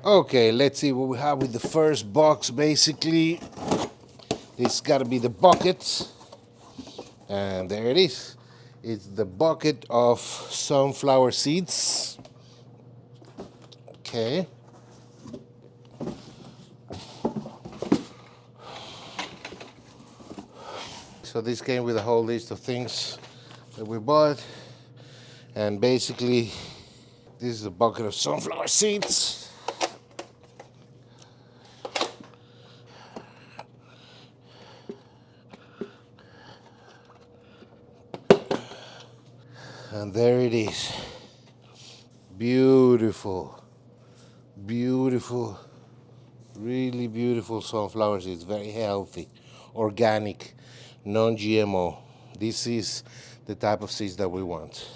Okay, let's see what we have with the first box. Basically, it's got to be the bucket, and there it is. It's the bucket of sunflower seeds. Okay. So this came with a whole list of things that we bought, and basically, this is a bucket of sunflower seeds. And there it is. Beautiful, beautiful, really beautiful sunflower seeds. Very healthy, organic, non-GMO. This is the type of seeds that we want.